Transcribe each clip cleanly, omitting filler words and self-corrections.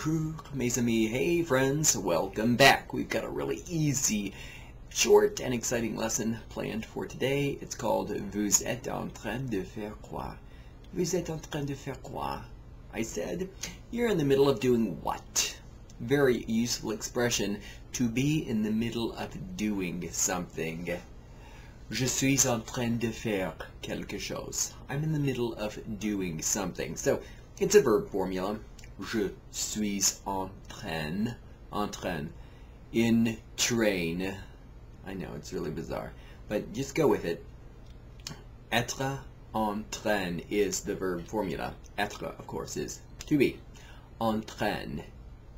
Bonjour, mes amis. Hey, friends. Welcome back. We've got a really easy, short, and exciting lesson planned for today. It's called Vous êtes en train de faire quoi? Vous êtes en train de faire quoi? I said, you're in the middle of doing what? Very useful expression, to be in the middle of doing something. Je suis en train de faire quelque chose. I'm in the middle of doing something. So, it's a verb formula. Je suis en train, in train. I know, it's really bizarre, but just go with it. Être en train is the verb formula. Être, of course, is to be. En train,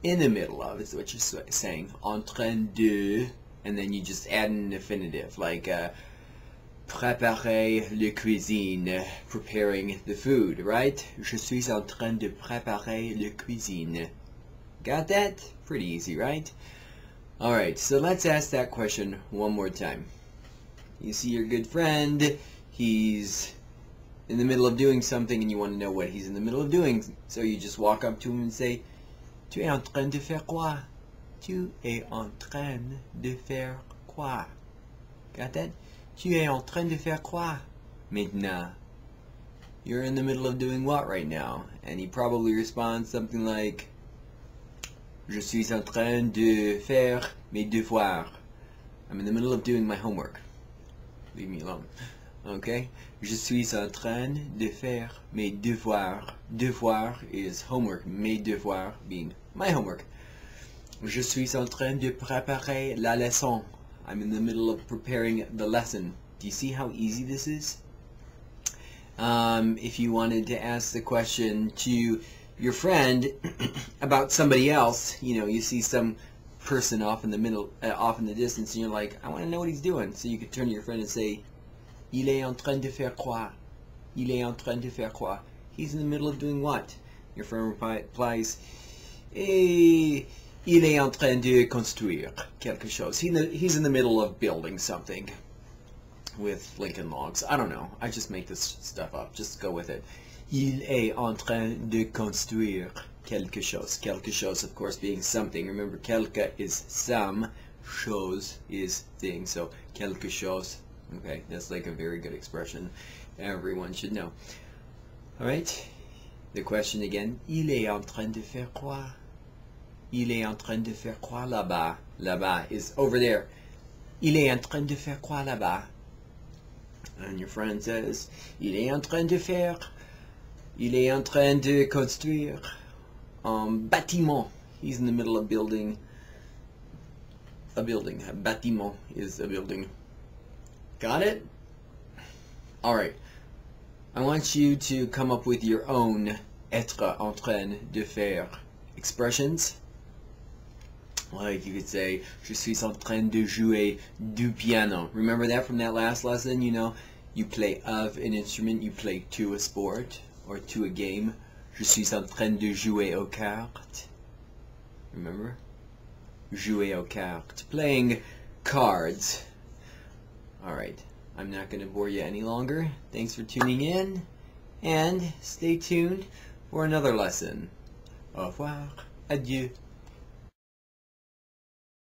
in the middle of, is what you're saying. En train de, and then you just add an infinitive, like préparer la cuisine, preparing the food, right? Je suis en train de préparer la cuisine. Got that? Pretty easy, right? Alright, so let's ask that question one more time. You see your good friend, he's in the middle of doing something and you want to know what he's in the middle of doing, so you just walk up to him and say, Tu es en train de faire quoi? Tu es en train de faire quoi? Got that? Tu es en train de faire quoi? Maintenant. You're in the middle of doing what right now? And he probably responds something like, Je suis en train de faire mes devoirs. I'm in the middle of doing my homework. Leave me alone. Okay? Je suis en train de faire mes devoirs. Devoir is homework. Mes devoirs being my homework. Je suis en train de préparer la leçon. I'm in the middle of preparing the lesson. Do you see how easy this is? If you wanted to ask the question to your friend about somebody else, you know, you see some person off in the middle, off in the distance, and you're like, I want to know what he's doing. So you could turn to your friend and say, Il est en train de faire quoi? Il est en train de faire quoi? He's in the middle of doing what? Your friend replies, Il est en train de construire quelque chose. He's in the middle of building something with Lincoln Logs. I don't know. I just make this stuff up. Just go with it. Il est en train de construire quelque chose. Quelque chose, of course, being something. Remember, quelque is some, chose is thing. So, quelque chose. Okay, that's like a very good expression. Everyone should know. Alright, the question again. Il est en train de faire quoi? Il est en train de faire quoi là-bas? Là-bas is over there. Il est en train de faire quoi là-bas? And your friend says, Il est en train de faire. Il est en train de construire un bâtiment. He's in the middle of building a building. A bâtiment is a building. Got it? Alright. I want you to come up with your own être en train de faire expressions. Like you could say, Je suis en train de jouer du piano. Remember that from that last lesson? You know, you play of an instrument, you play to a sport or to a game. Je suis en train de jouer aux cartes. Remember? Jouer aux cartes. Playing cards. Alright, I'm not going to bore you any longer. Thanks for tuning in, and stay tuned for another lesson. Au revoir. Adieu.